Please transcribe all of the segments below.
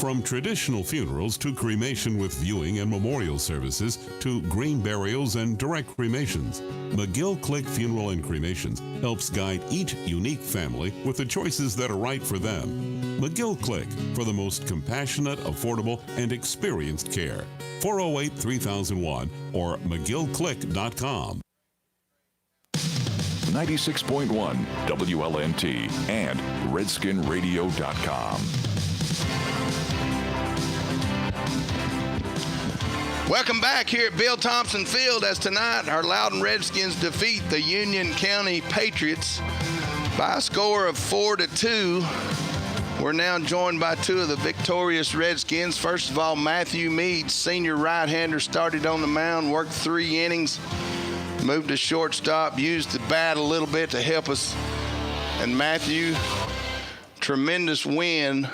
From traditional funerals to cremation with viewing and memorial services to green burials and direct cremations, McGill Click Funeral and Cremations helps guide each unique family with the choices that are right for them. McGill Click, for the most compassionate, affordable, and experienced care. 408-3001 or McGillClick.com. 96.1 WLNT and RedskinRadio.com. Welcome back here at Bill Thompson Field as tonight our Loudon Redskins defeat the Union County Patriots by a score of 4-2. We're now joined by two of the victorious Redskins. First of all, Matthew Meade, senior right-hander, started on the mound, worked 3 innings, moved to shortstop, used the bat a little bit to help us. And Matthew, tremendous win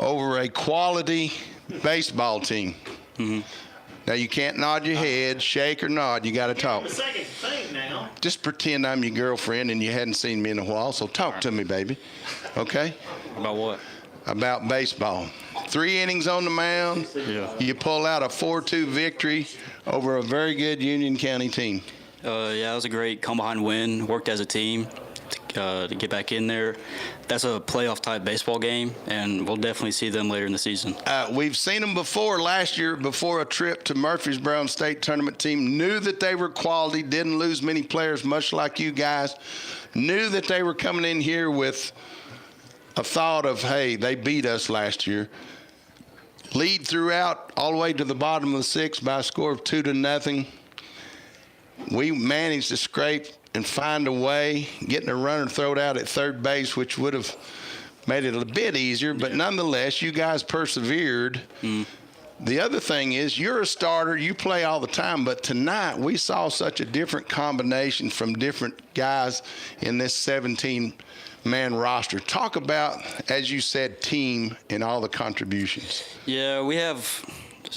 over a quality baseball team. Mm-hmm. Now, you can't nod your head, shake or nod. You got to talk. The second thing now. Just pretend I'm your girlfriend and you hadn't seen me in a while, so talk to me, baby. Okay? About what? About baseball. 3 innings on the mound. Yeah. You pull out a 4-2 victory over a very good Union County team. Yeah, it was a great come-behind win. Worked as a team to get back in there. That's a playoff-type baseball game, and we'll definitely see them later in the season. We've seen them before last year, before a trip to Murfreesboro State Tournament team. Knew that they were quality, didn't lose many players, much like you guys. Knew that they were coming in here with a thought of, hey, they beat us last year. Lead throughout all the way to the bottom of the 6th by a score of 2-0. We managed to scrape and find a way, getting a runner thrown out at third base, which would have made it a bit easier, but nonetheless, you guys persevered. The other thing is, you're a starter, you play all the time, but tonight we saw such a different combination from different guys in this 17-man roster. Talk about, as you said, team and all the contributions. Yeah, we have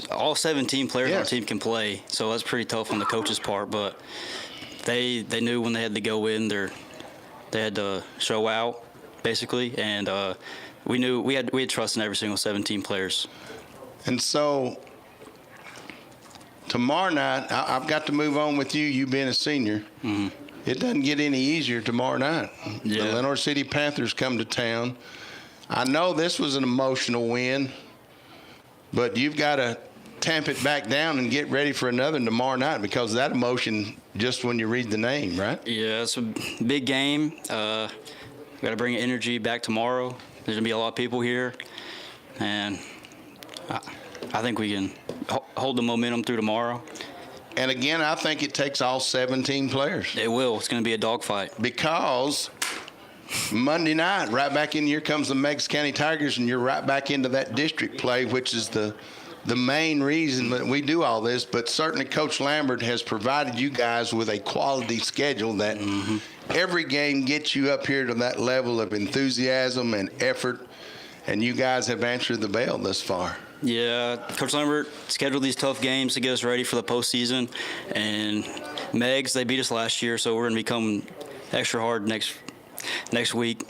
all 17 players on our team can play, so that's pretty tough on the coach's part, but they knew when they had to go in, they had to show out, basically, and we knew we had trust in every single 17 players. And so tomorrow night, I've got to move on with you being a senior. Mm-hmm. It doesn't get any easier tomorrow night. Yeah. The Lenoir City Panthers come to town. I know this was an emotional win, but you've got to tamp it back down and get ready for another tomorrow night, because that emotion just when you read the name, right? Yeah, it's a big game. We got to bring energy back tomorrow. There's going to be a lot of people here, and I think we can hold the momentum through tomorrow. And again, I think it takes all 17 players. It will. It's going to be a dogfight. Because Monday night, right back in here comes the Meigs County Tigers, and you're right back into that district play, which is the main reason that we do all this. But certainly Coach Lambert has provided you guys with a quality schedule that every game gets you up here to that level of enthusiasm and effort, and you guys have answered the bell thus far. Yeah, Coach Lambert scheduled these tough games to get us ready for the postseason, and Meigs, they beat us last year, so we're going to become extra hard next week,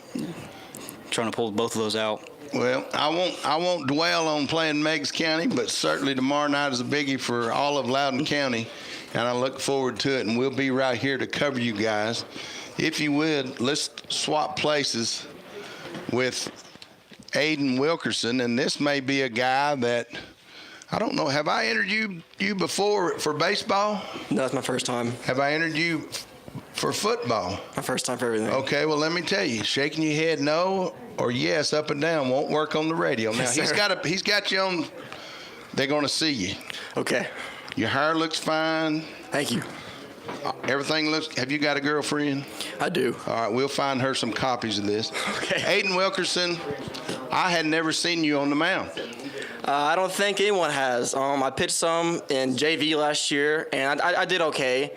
trying to pull both of those out. Well, I won't dwell on playing Meigs County, but certainly tomorrow night is a biggie for all of Loudon County, and I look forward to it, and we'll be right here to cover you guys. If you would, let's swap places with Aiden Wilkerson, and this may be a guy that, I don't know, have I interviewed you before for baseball? No, it's my first time. Have I interviewed you for football? My first time for everything. Okay, well, let me tell you, shaking your head no or yes, up and down, won't work on the radio. Now, Yes, he's got you on, they're going to see you. Okay. Your hair looks fine. Thank you. Everything looks, have you got a girlfriend? I do. All right, we'll find her some copies of this. Okay. Aiden Wilkerson, I had never seen you on the mound. I don't think anyone has. I pitched some in JV last year, and I did okay.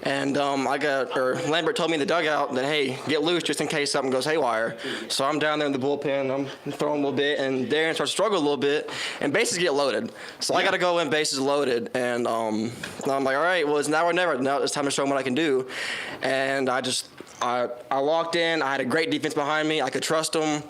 And Lambert told me in the dugout that, hey, get loose just in case something goes haywire. So I'm down there in the bullpen, I'm throwing a little bit, and Darren starts to struggle a little bit, and bases get loaded. So I got to go in bases loaded, and I'm like, all right, well, it's now or never. Now it's time to show them what I can do. And I walked in. I had a great defense behind me. I could trust them.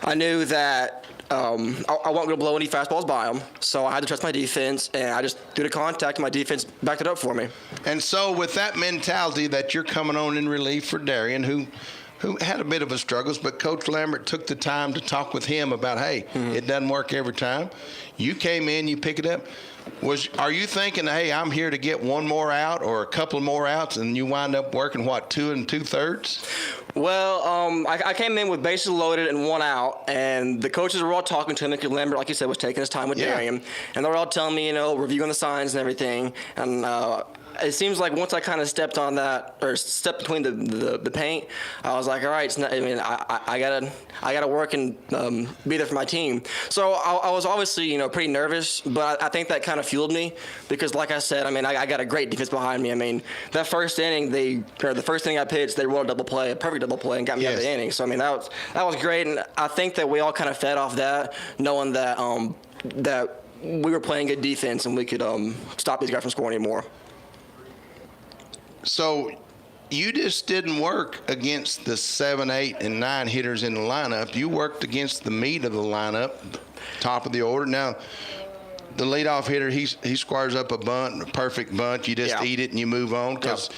I knew that I wasn't going to blow any fastballs by them, so I had to trust my defense, and I just threw the contact, and my defense backed it up for me. And so with that mentality that you're coming on in relief for Darian, who had a bit of a struggles, but Coach Lambert took the time to talk with him about, hey, it doesn't work every time. You came in, you pick it up. Are you thinking, hey, I'm here to get one more out or a couple more outs, and you wind up working, 2 2/3? Well, I came in with bases loaded and 1 out, and the coaches were all talking to him, because Lambert, like you said, was taking his time with Darian, and they were all telling me, reviewing the signs and everything, and it seems like once I kind of stepped on that, or stepped between the paint, I was like, all right, I gotta work and be there for my team. So I was obviously, pretty nervous, but I think that kind of fueled me, because like I said, I got a great defense behind me. That first inning, the first inning I pitched, they rolled a double play, a perfect double play, and got me out of the inning. So that was great, and I think that we all kind of fed off that, knowing that that we were playing good defense and we could stop these guys from scoring anymore. So you just didn't work against the 7, 8, and 9 hitters in the lineup. You worked against the meat of the lineup, top of the order. Now, the leadoff hitter, he squares up a bunt, a perfect bunt. You just eat it and you move on, because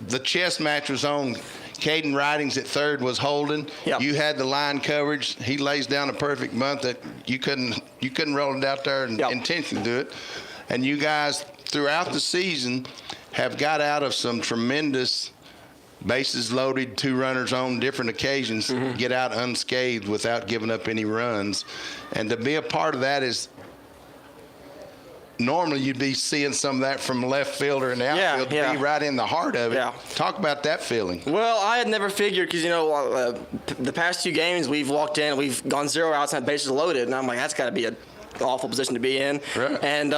the chess match was on. Caden Ridings at third was holding. Yep. You had the line coverage. He lays down a perfect bunt that you couldn't roll it out there and intentionally do it. And you guys throughout the season have got out of some tremendous bases loaded, 2 runners on different occasions, get out unscathed without giving up any runs. And to be a part of that is normally you'd be seeing some of that from left fielder and the outfield to be right in the heart of it. Yeah. Talk about that feeling. Well, I had never figured, because, the past 2 games we've walked in, we've gone 0 outs and had bases loaded, and I'm like, that's got to be an awful position to be in. Right. And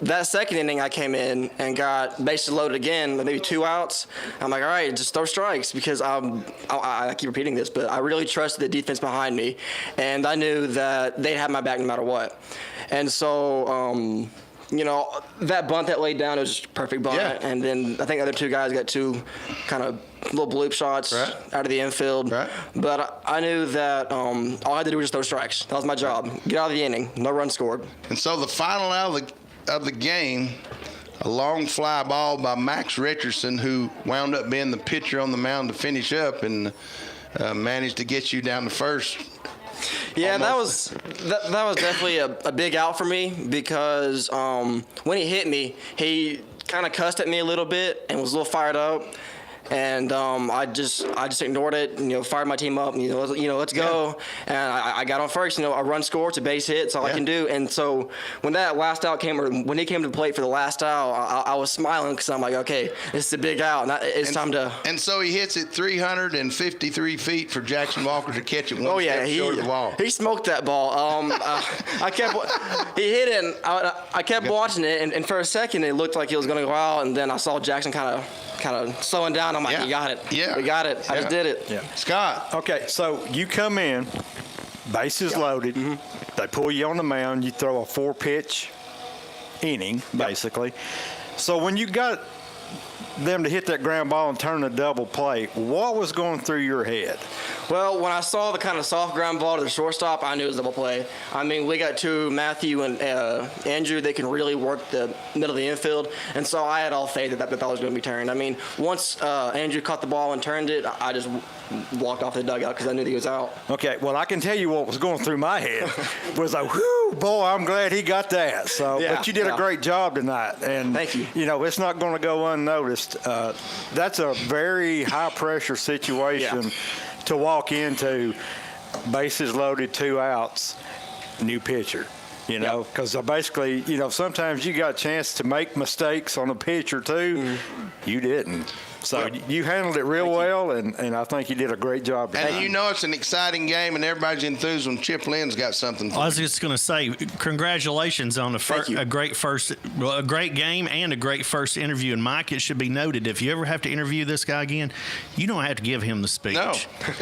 that second inning I came in and got bases loaded again, maybe 2 outs. I'm like, all right, just throw strikes, because I keep repeating this, but I really trusted the defense behind me, and I knew that they'd have my back no matter what. And so, that bunt that laid down, it was just a perfect bunt. Yeah. And then I think the other 2 guys got 2 kind of little bloop shots out of the infield. Right. But I knew that all I had to do was just throw strikes. That was my job. Get out of the inning. No runs scored. And so the final out of the game, a long fly ball by Max Richardson, who wound up being the pitcher on the mound to finish up and managed to get you down to first. Yeah, that was definitely a big out for me, because when he hit me, he kind of cussed at me a little bit and was a little fired up. And I just ignored it, fired my team up, let's go. And I got on first, a run score, it's a base hit, it's all I can do. And so when that last out came, or when he came to the plate for the last out, I was smiling, because I'm like, okay, this is a big out, and time to. And so he hits it 353 feet for Jackson Walker to catch it one step short of the wall. He smoked that ball. He hit it, and I kept watching it, and for a second it looked like he was going to go out, and then I saw Jackson kind of slowing down. I'm like, you got it. Yeah. We got it. I just did it. Yeah. Scott. Okay, so you come in, bases loaded. They pull you on the mound. You throw a 4-pitch inning, basically. So when you got them to hit that ground ball and turn a double play, what was going through your head? Well, when I saw the kind of soft ground ball to the shortstop, I knew it was a double play. We got 2, Matthew and Andrew, they can really work the middle of the infield, and so I had all faith that was going to be turned. Once Andrew caught the ball and turned it, I just walked off the dugout, because I knew he was out. Okay, well, I can tell you what was going through my head was like, whew, boy, I'm glad he got that. So, but you did a great job tonight, and thank you. It's not going to go unnoticed. That's a very high-pressure situation to walk into, bases loaded, 2 outs, new pitcher. Because basically, sometimes you got a chance to make mistakes on a pitch or 2. You didn't. So you handled it real well, and I think you did a great job. And it's an exciting game, and everybody's enthused when Chip Lynn's got something for I was just going to say, congratulations on a great game and a great first interview. And Mike, it should be noted, if you ever have to interview this guy again, you don't have to give him the speech. No,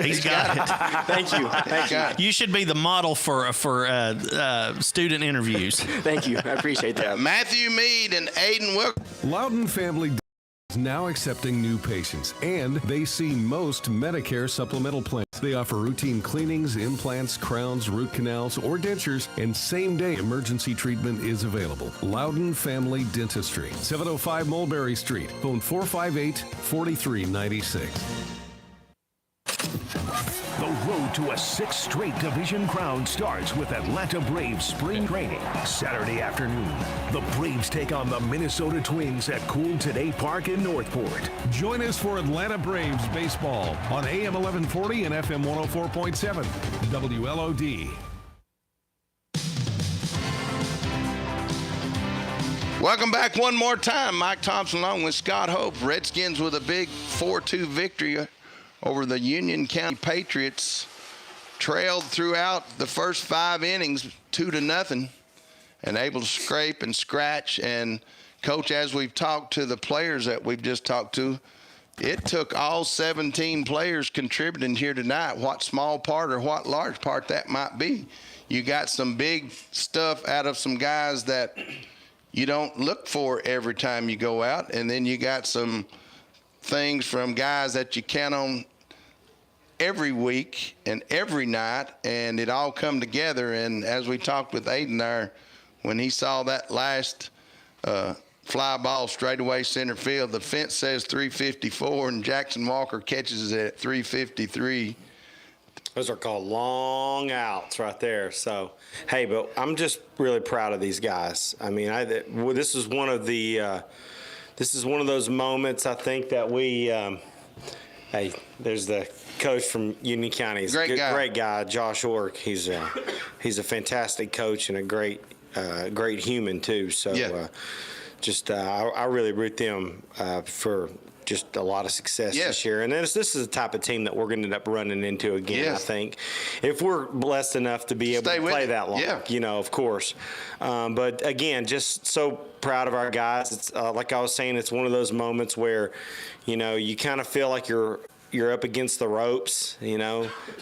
he's got it. Thank you. You should be the model for student interviews. Thank you. I appreciate that. Matthew Mead and Aiden Wilk. Loudon Family is now accepting new patients, and they see most Medicare supplemental plans. They offer routine cleanings, implants, crowns, root canals, or dentures, and same-day emergency treatment is available. Loudon Family Dentistry, 705 Mulberry Street. Phone 458-4396. The road to a sixth straight division crown starts with Atlanta Braves spring training Saturday afternoon. The Braves take on the Minnesota Twins at Cool Today Park in Northport. Join us for Atlanta Braves baseball on AM 1140 and FM 104.7 WLOD. Welcome back one more time. Mike Thompson along with Scott Hope. Redskins with a big 4-2 victory over the Union County Patriots. Trailed throughout the first 5 innings 2-0 and able to scrape and scratch. And, Coach, as we've talked to the players that we've just talked to, it took all 17 players contributing here tonight, what small part or what large part that might be. You got some big stuff out of some guys that you don't look for every time you go out, and then you got some things from guys that you count on every week and every night, and it all come together. And as we talked with Aiden there, when he saw that last fly ball straight away center field, the fence says 354, and Jackson Walker catches it at 353. Those are called long outs right there. So, hey, but I'm just really proud of these guys. I mean, this is one of the this is one of those moments I think that we hey, there's the coach from Union County. He's great guy, Josh Ork. He's a fantastic coach and a great human too. So yeah. I really root them for just a lot of success this year. And this is the type of team that we're going to end up running into again, I think, if we're blessed enough to be able to play that long, of course. But again, just so proud of our guys. It's like I was saying, it's one of those moments where, you kind of feel like you're up against the ropes,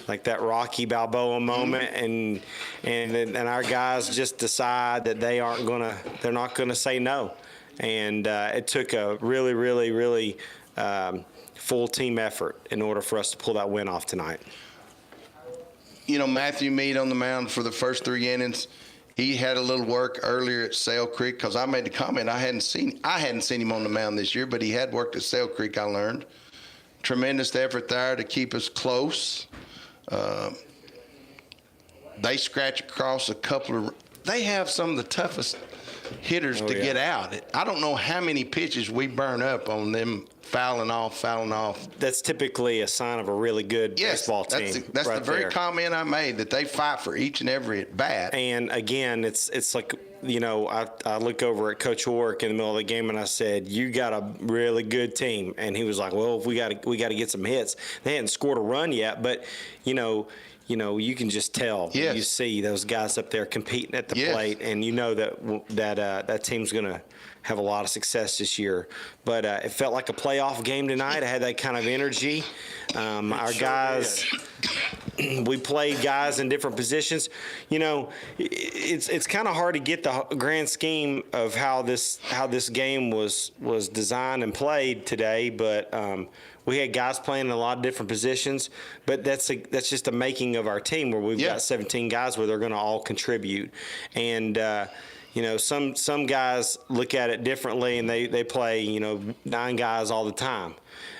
like that Rocky Balboa moment, and our guys just decide that they're not gonna say no. And it took a really, really, really full team effort in order for us to pull that win off tonight. Matthew Meade on the mound for the first 3 innings. He had a little work earlier at Sale Creek, because I made the comment I hadn't seen him on the mound this year, but he had worked at Sale Creek, I learned. Tremendous effort there to keep us close. They scratch across a couple of – they have some of the toughest hitters to get out. I don't know how many pitches we burn up on them fouling off. That's typically a sign of a really good baseball team. That's right the very comment I made, that they fight for each and every at bat. And again, it's like, I look over at Coach Ork in the middle of the game and I said, "You got a really good team." And he was like, "Well, we got to get some hits." They hadn't scored a run yet, but you can just tell. You see those guys up there competing at the plate, and that team's going to have a lot of success this year. But it felt like a playoff game tonight. I had that kind of energy. Our guys, we played guys in different positions. It's kind of hard to get the grand scheme of how this game was designed and played today, but we had guys playing in a lot of different positions, but that's just the making of our team, where we've got 17 guys where they're going to all contribute. And some guys look at it differently, and they play 9 guys all the time.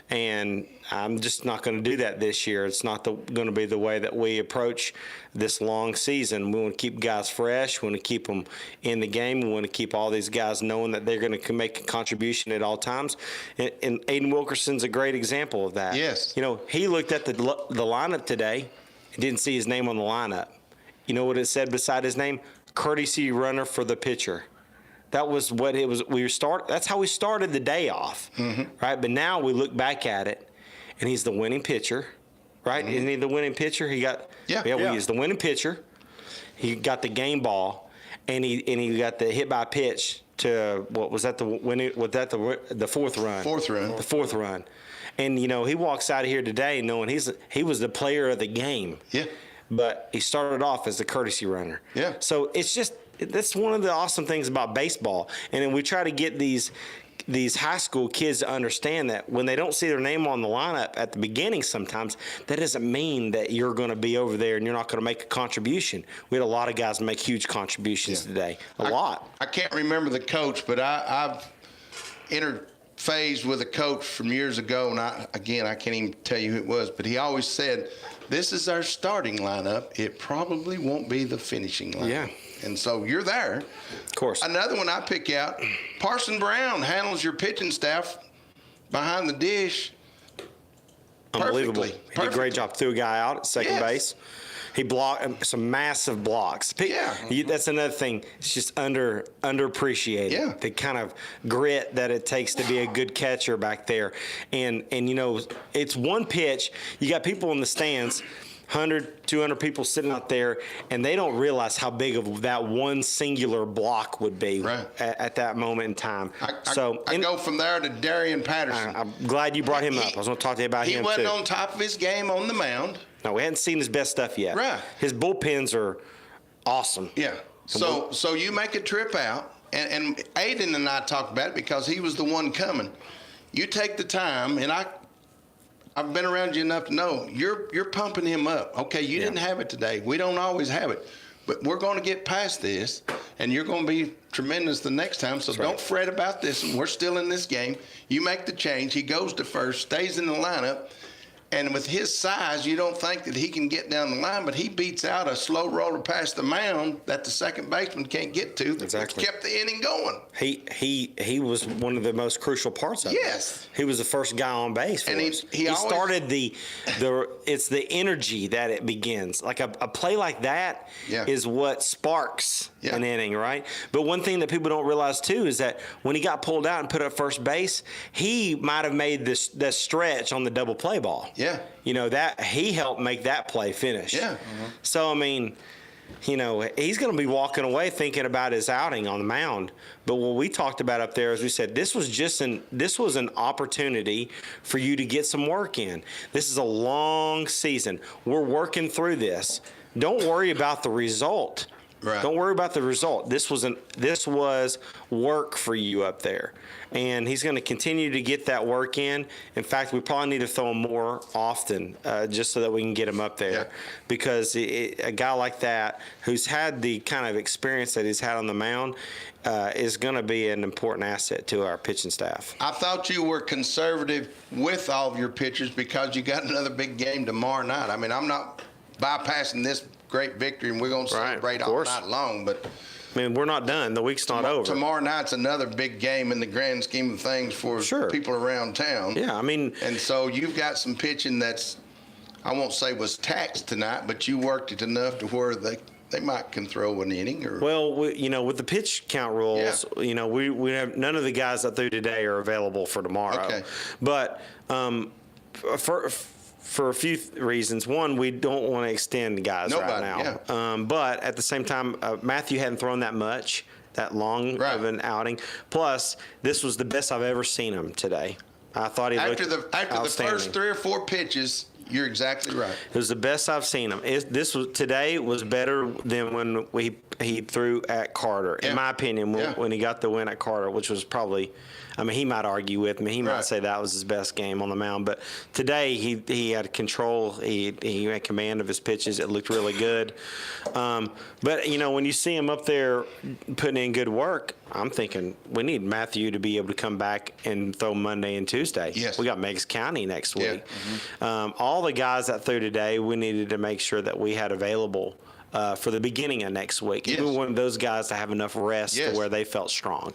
And I'm just not going to do that this year. It's not going to be the way that we approach this long season. We want to keep guys fresh. We want to keep them in the game. We want to keep all these guys knowing that they're going to make a contribution at all times. And Aiden Wilkerson's a great example of that. Yes. He looked at the lineup today and didn't see his name on the lineup. You know what it said beside his name? Courtesy runner for the pitcher. That was what it was. That's how we started the day off, right? But now we look back at it, and he's the winning pitcher, right? Isn't he the winning pitcher? He is the winning pitcher. He got the game ball, and he got the hit by pitch to what was that the fourth run? The fourth run, and he walks out of here today knowing he was the player of the game. Yeah. But he started off as the courtesy runner. Yeah. So that's one of the awesome things about baseball. And then we try to get these these high school kids to understand that when they don't see their name on the lineup at the beginning, sometimes that doesn't mean that you're going to be over there and you're not going to make a contribution. We had a lot of guys make huge contributions today. A lot. I can't remember the coach, but I've interfaced with a coach from years ago, and I can't even tell you who it was, but he always said, "This is our starting lineup. It probably won't be the finishing lineup." Yeah. And so you're there. Of course. Another one I pick out, Parson Brown handles your pitching staff behind the dish. Unbelievable. Perfectly. He did a great job. Threw a guy out at second base. He blocked some massive blocks. That's another thing. It's just underappreciated. Yeah. The kind of grit that it takes to be a good catcher back there. And you know, it's one pitch. You got people in the stands, 100, 200 people sitting out there, and they don't realize how big of that one singular block would be at that moment in time. I go from there to Darian Patterson. I'm glad you brought him up. I was going to talk to you about him, too. He wasn't on top of his game on the mound. No, we hadn't seen his best stuff yet. Right. His bullpens are awesome. Yeah. So you make a trip out, and Aiden and I talked about it because he was the one coming. You take the time, and I've been around you enough to know you're pumping him up. Okay, you didn't have it today. We don't always have it. But we're going to get past this, and you're going to be tremendous the next time. So don't fret about this. We're still in this game. You make the change. He goes to first, stays in the lineup. And with his size, you don't think that he can get down the line, but he beats out a slow roller past the mound that the second baseman can't get to. Exactly. Kept the inning going. He was one of the most crucial parts of it. Yes. He was the first guy on base for us. He started it's the energy that it begins. Like a play like that is what sparks an inning, right? But one thing that people don't realize too is that when he got pulled out and put up first base, he might have made that stretch on the double play ball. Yeah. You know, that he helped make that play finish. Yeah. So, I mean, you know, he's going to be walking away thinking about his outing on the mound. But what we talked about up there, as we said, this was an opportunity for you to get some work in. This is a long season. We're working through this. Don't worry about the result. Right. Don't worry about the result. This was work for you up there, and he's going to continue to get that work in. In fact, we probably need to throw him more often, just so that we can get him up there. Because a guy like that, who's had the kind of experience that he's had on the mound, is going to be an important asset to our pitching staff. I thought you were conservative with all of your pitchers because you got another big game tomorrow night. I mean, I'm not bypassing this great victory, and we're going to celebrate all night long. But I mean, we're not done. The week's not over. Tomorrow night's another big game in the grand scheme of things for people around town. Yeah, I mean, and so you've got some pitching that's, I won't say was taxed tonight, but you worked it enough to where they might can throw an inning. Or well, with the pitch count rules, we have none of the guys that threw today are available for tomorrow. Okay. But for a few reasons. One, we don't want to extend guys right now. But at the same time, Matthew hadn't thrown that long of an outing. Plus, this was the best I've ever seen him today. I thought he looked after the first 3 or 4 pitches. You're exactly right. It was the best I've seen him. Today was better than when he threw at Carter, in my opinion, when he got the win at Carter, which was probably, I mean, he might argue with me. He might say that was his best game on the mound. But today he had control. He had command of his pitches. It looked really good. But, when you see him up there putting in good work, I'm thinking we need Matthew to be able to come back and throw Monday and Tuesday. Yes. We got Meigs County next week. All the guys that threw today, we needed to make sure that we had available for the beginning of next week. We wanted those guys to have enough rest to where they felt strong.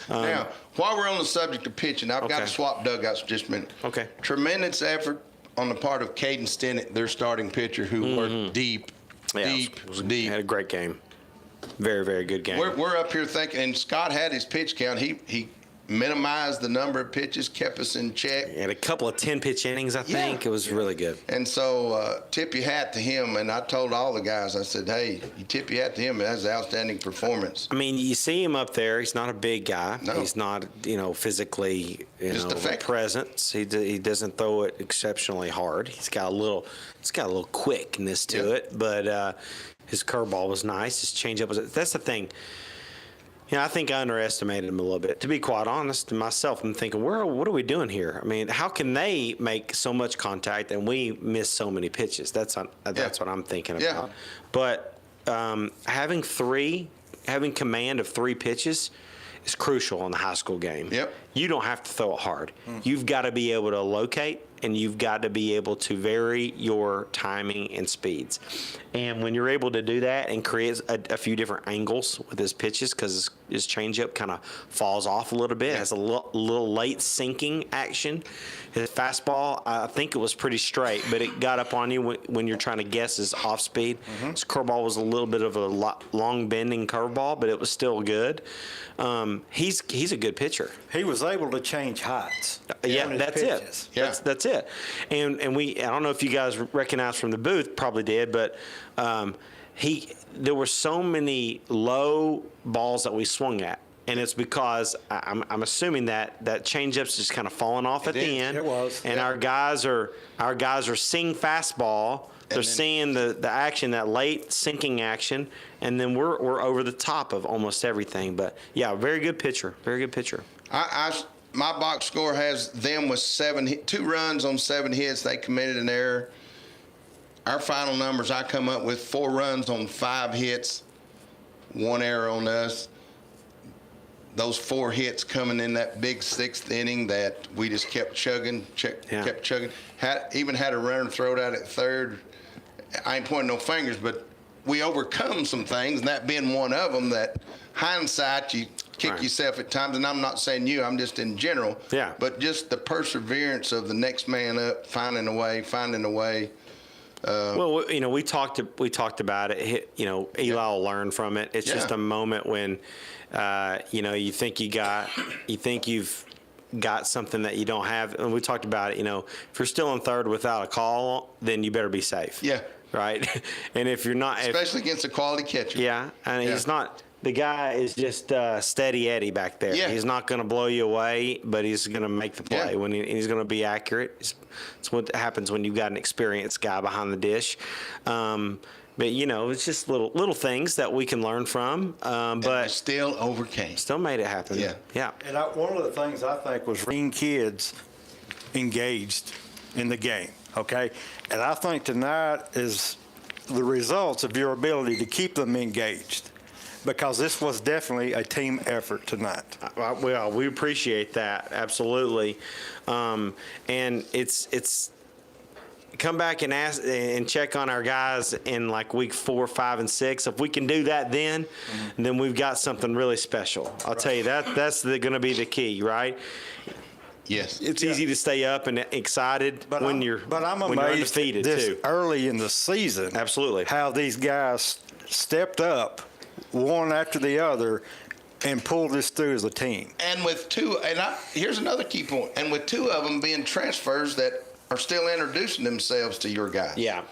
Now, while we're on the subject of pitching, I've got to swap dugouts for just a minute. Okay. Tremendous effort on the part of Caden Stinnett, their starting pitcher, who worked deep. Had a great game. Very, very good game. We're up here thinking, and Scott had his pitch count. He minimized the number of pitches, kept us in check. He had a couple of 10-pitch innings, I think. It was really good. And so tip your hat to him. And I told all the guys, I said, hey, you tip your hat to him. That's an outstanding performance. I mean, you see him up there. He's not a big guy. No. He's not, physically, Just a presence. He doesn't throw it exceptionally hard. It's got a little quickness to it. But his curveball was nice. His changeup was. That's the thing. Yeah, I think I underestimated them a little bit. To be quite honest, myself, I'm thinking, what are we doing here? I mean, how can they make so much contact and we miss so many pitches? That's what I'm thinking about. Yeah. But having command of 3 pitches is crucial in the high school game. Yep. You don't have to throw it hard. You've got to be able to locate, and you've got to be able to vary your timing and speeds. And when you're able to do that and create a few different angles with his pitches, because his changeup kind of falls off a little bit, has a little late sinking action. His fastball, I think it was pretty straight, but it got up on you when you're trying to guess his off speed. His curveball was a little bit of a long bending curveball, but it was still good. He's a good pitcher. He was able to change heights. Yeah, on his that's pitches. it. Yeah. That's it. And I don't know if you guys recognize from the booth, probably did, but there were so many low balls that we swung at. And it's because I'm assuming that changeup's just kind of falling off at the end. It was. And our guys are seeing fastball. They're seeing the action, that late sinking action, and then we're over the top of almost everything. But yeah, very good pitcher. Very good pitcher. My box score has them with 2 runs on 7 hits. They committed an error. Our final numbers, I come up with 4 runs on 5 hits, 1 error on us. Those 4 hits coming in that big 6th inning that we just kept chugging, kept chugging. Even had a runner throw it out at 3rd. I ain't pointing no fingers, but we overcome some things, and that being one of them. That hindsight, you kick yourself at times, and I'm not saying you, I'm just in general. Yeah. But just the perseverance of the next man up, finding a way. Well, we talked about it. Eli will learn from it. It's just a moment when, you think you've got something that you don't have, and we talked about it. If you're still in 3rd without a call, then you better be safe. Yeah. Right. And if you're not, especially against a quality catcher. Yeah, and he's not. The guy is just steady Eddie back there. Yeah. He's not going to blow you away, but he's going to make the play when he's going to be accurate. It's what happens when you've got an experienced guy behind the dish. But it's just little things that we can learn from. But still overcame. Still made it happen. Yeah. And one of the things I think was bring kids engaged in the game. Okay, and I think tonight is the results of your ability to keep them engaged, because this was definitely a team effort tonight. Well, we appreciate that, absolutely, and it's come back and ask and check on our guys in like week 4, 5, and 6. If we can do that, then we've got something really special. I'll tell you that's going to be the key, right? Yes. It's easy to stay up and excited when you're undefeated too. Early in the season. Absolutely. How these guys stepped up one after the other and pulled this through as a team. And with 2, here's another key point. And with 2 of them being transfers that are still introducing themselves to your guys. Yeah.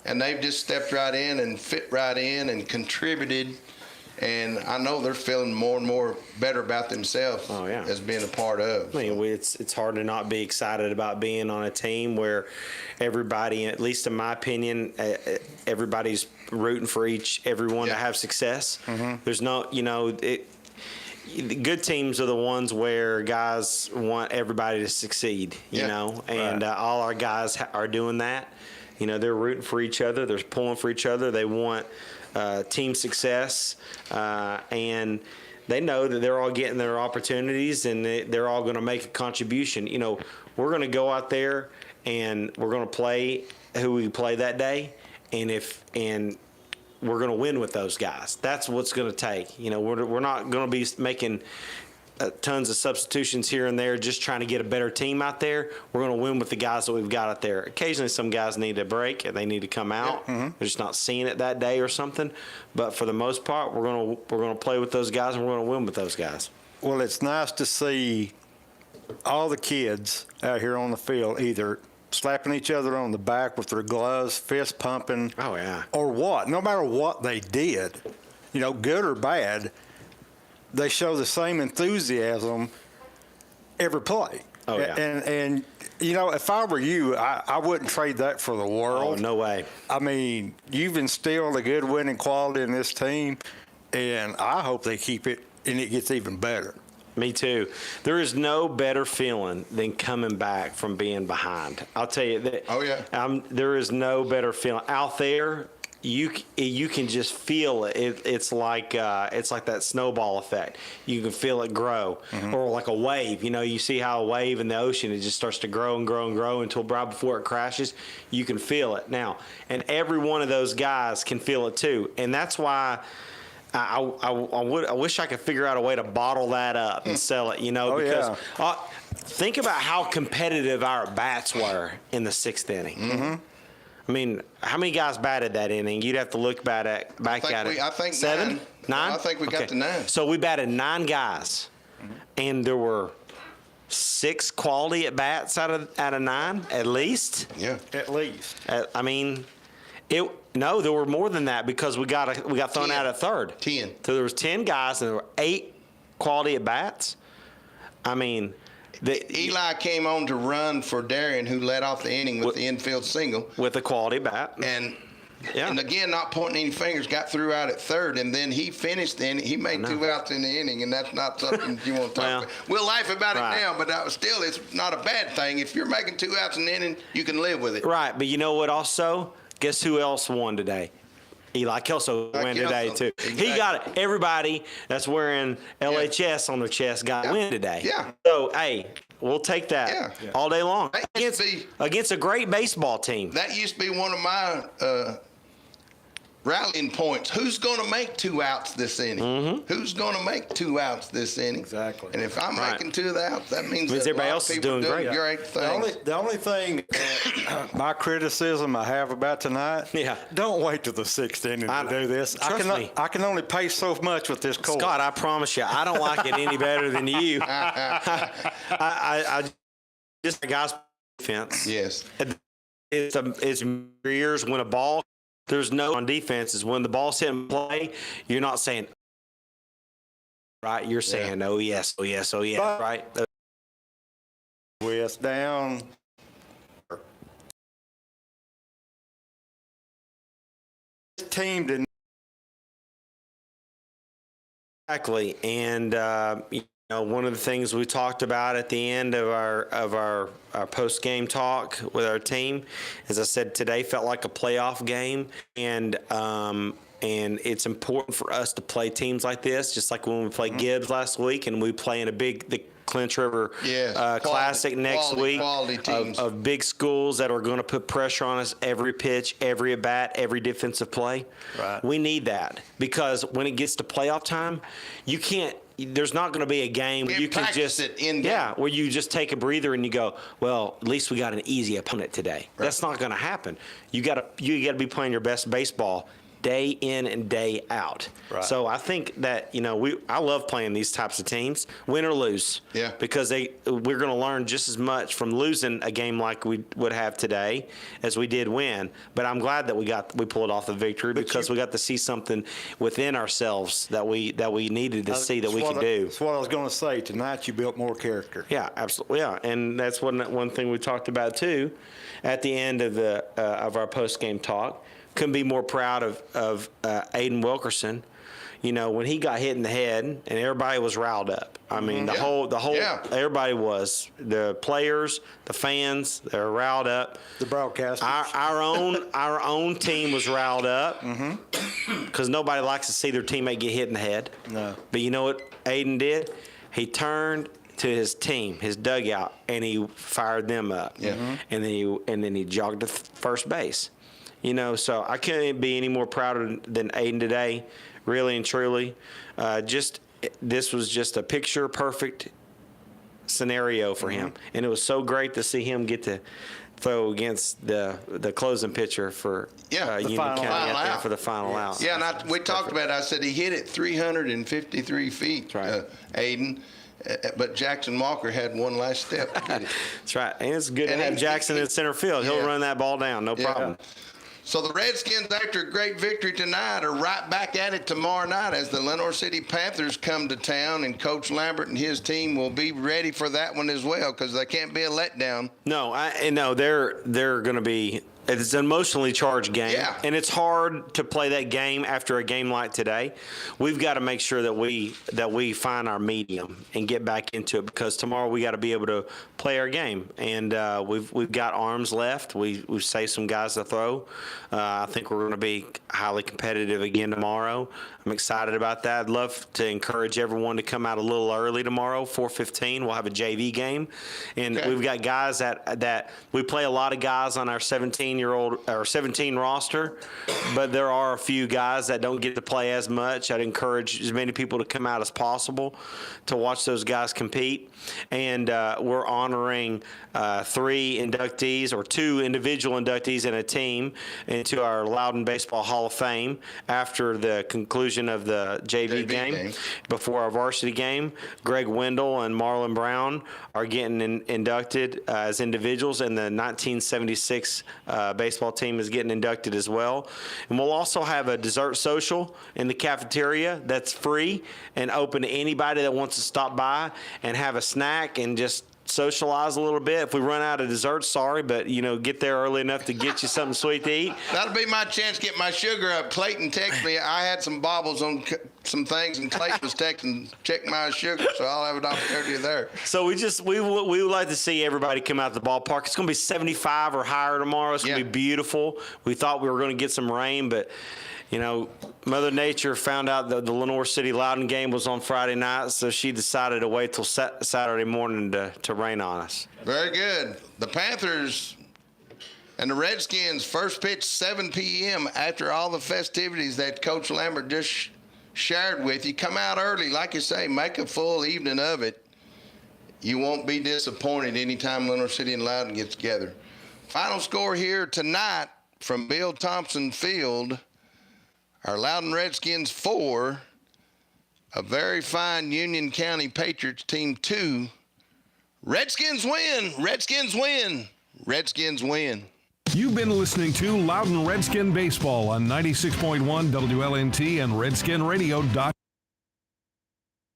And they've just stepped right in and fit right in and contributed. And I know they're feeling more and more better about themselves as being a part of. I mean, it's hard to not be excited about being on a team where everybody, at least in my opinion, everybody's rooting for everyone to have success. There's no, the good teams are the ones where guys want everybody to succeed, and all our guys are doing that. They're rooting for each other. They're pulling for each other. They want team success, and they know that they're all getting their opportunities, and they're all going to make a contribution. We're going to go out there and we're going to play who we play that day, and we're going to win with those guys. That's what's going to take. We're not going to be making tons of substitutions here and there, just trying to get a better team out there. We're going to win with the guys that we've got out there. Occasionally, some guys need a break and they need to come out. They're just not seeing it that day or something. But for the most part, we're going to play with those guys and we're going to win with those guys. Well, it's nice to see all the kids out here on the field either slapping each other on the back with their gloves, fist pumping. Oh yeah. Or what? No matter what they did, good or bad, they show the same enthusiasm every play. Oh, yeah. And if I were you, I wouldn't trade that for the world. Oh, no way. I mean, you've instilled a good winning quality in this team, and I hope they keep it and it gets even better. Me too. There is no better feeling than coming back from being behind. I'll tell you that. Oh, yeah. There is no better feeling out there. You can just feel it. It's like that snowball effect. You can feel it grow, or like a wave. You know, you see how a wave in the ocean, it just starts to grow and grow and grow until right before it crashes. You can feel it now, and every one of those guys can feel it too. And that's why I wish I could figure out a way to bottle that up and sell it. You know, because think about how competitive our bats were in the 6th inning. I mean, how many guys batted that inning? You'd have to look back at it. I think 7? 9? I think we got to 9. So we batted 9 guys, and there were 6 quality at bats out of 9 at least. Yeah, At least. I mean, no, there were more than that because we got thrown 10. out at third. 10. So there was 10 guys, and there were 8 quality at bats. I mean. Eli came on to run for Darian, who led off the inning with the infield single. With a quality bat. And again, not pointing any fingers, got through out at third, and then he finished the inning. He made 2 outs in the inning, and that's not something you want to talk about. We'll laugh about it now, but still, it's not a bad thing. If you're making 2 outs in the inning, you can live with it. Right, but you know what also? Guess who else won today? Eli Kelso win today, too. Exactly. He got it. Everybody that's wearing LHS on their chest got a win today. Yeah. So, hey, we'll take that all day long against a great baseball team. That used to be one of my rallying points. Who's going to make 2 outs this inning? Who's going to make 2 outs this inning? Exactly. And if I'm making 2 outs, that means that everybody else is doing great. things. The only thing, my criticism I have about tonight, don't wait till the 6th inning to do this. Trust me. I can only pay so much with this court. Scott, I promise you, I don't like it any better than you. I just a guy's defense. Yes. It's years when a ball. There's no on defense is when the ball's hit in play, you're not saying right. You're saying oh yes, right. West down. Team didn't exactly, and one of the things we talked about at the end of our post-game talk with our team, as I said, today felt like a playoff game, and it's important for us to play teams like this, just like when we played Gibbs last week, and we play in the Clinch River Classic next week of big schools that are going to put pressure on us every pitch, every at-bat, every defensive play. Right. We need that because when it gets to playoff time, you can't. There's not going to be a game where you can just where you just take a breather and you go, well, at least we got an easy opponent today. Right. That's not going to happen. You got to be playing your best baseball day in and day out. Right. So I think that I love playing these types of teams, win or lose. Yeah. Because we're going to learn just as much from losing a game like we would have today as we did win. But I'm glad that we pulled off the victory because we got to see something within ourselves that we needed to see that we can do. That's what I was going to say. Tonight you built more character. Yeah, absolutely. Yeah, and that's one thing we talked about too, at the end of our post game talk. Couldn't be more proud of Aiden Wilkerson. When he got hit in the head and everybody was riled up. I mean, the whole everybody was. The players, the fans, they were riled up. The broadcasters. Our own team was riled up because nobody likes to see their teammate get hit in the head. No. But you know what Aiden did? He turned to his team, his dugout, and he fired them up. Yeah. And then he jogged to first base. So I couldn't be any more prouder than Aiden today, really and truly. This was just a picture-perfect scenario for him. And it was so great to see him get to throw against the closing pitcher for Union County out there for the final out. Yeah, and we talked about it. I said he hit it 353 feet, Aiden. But Jackson Walker had one last step to get it. That's right. And it's good to have Jackson in center field. He'll run that ball down, no problem. So the Redskins, after a great victory tonight, are right back at it tomorrow night as the Lenoir City Panthers come to town, and Coach Lambert and his team will be ready for that one as well because they can't be a letdown. No, they're going to be It's an emotionally charged game, Yeah. and it's hard to play that game after a game like today. We've got to make sure that we find our medium and get back into it, because tomorrow we got to be able to play our game. And we've got arms left. We've saved some guys to throw. I think we're going to be highly competitive again tomorrow. I'm excited about that. I'd love to encourage everyone to come out a little early tomorrow, 4:15. We'll have a JV game, and we've got guys that we play a lot of guys on our 17 roster, but there are a few guys that don't get to play as much. I'd encourage as many people to come out as possible to watch those guys compete. And we're honoring 3 inductees, or 2 individual inductees and a team, into our Loudon Baseball Hall of Fame after the conclusion of the JV game. Before our varsity game. Greg Wendell and Marlon Brown are getting inducted as individuals, and the 1976 baseball team is getting inducted as well. And we'll also have a dessert social in the cafeteria that's free and open to anybody that wants to stop by and have a snack and just socialize a little bit. If we run out of dessert, sorry, but get there early enough to get you something sweet to eat. That'll be my chance to get my sugar up. Clayton texted me. I had some baubles on some things, and Clayton was texting, check my sugar, so I'll have an opportunity there. So we would like to see everybody come out to the ballpark. It's going to be 75 or higher tomorrow. It's going to be beautiful. We thought we were going to get some rain, but Mother Nature found out that the Lenore City Loudon game was on Friday night, so she decided to wait till Saturday morning to rain on us. Very good. The Panthers and the Redskins first pitch 7 p.m. after all the festivities that Coach Lambert just shared with you. Come out early, like you say, make a full evening of it. You won't be disappointed anytime Lenore City and Loudon get together. Final score here tonight from Bill Thompson Field. Our Loudon Redskins 4, a very fine Union County Patriots team 2. Redskins win! Redskins win! Redskins win! You've been listening to Loudon Redskin Baseball on 96.1 WLNT and RedskinRadio.com.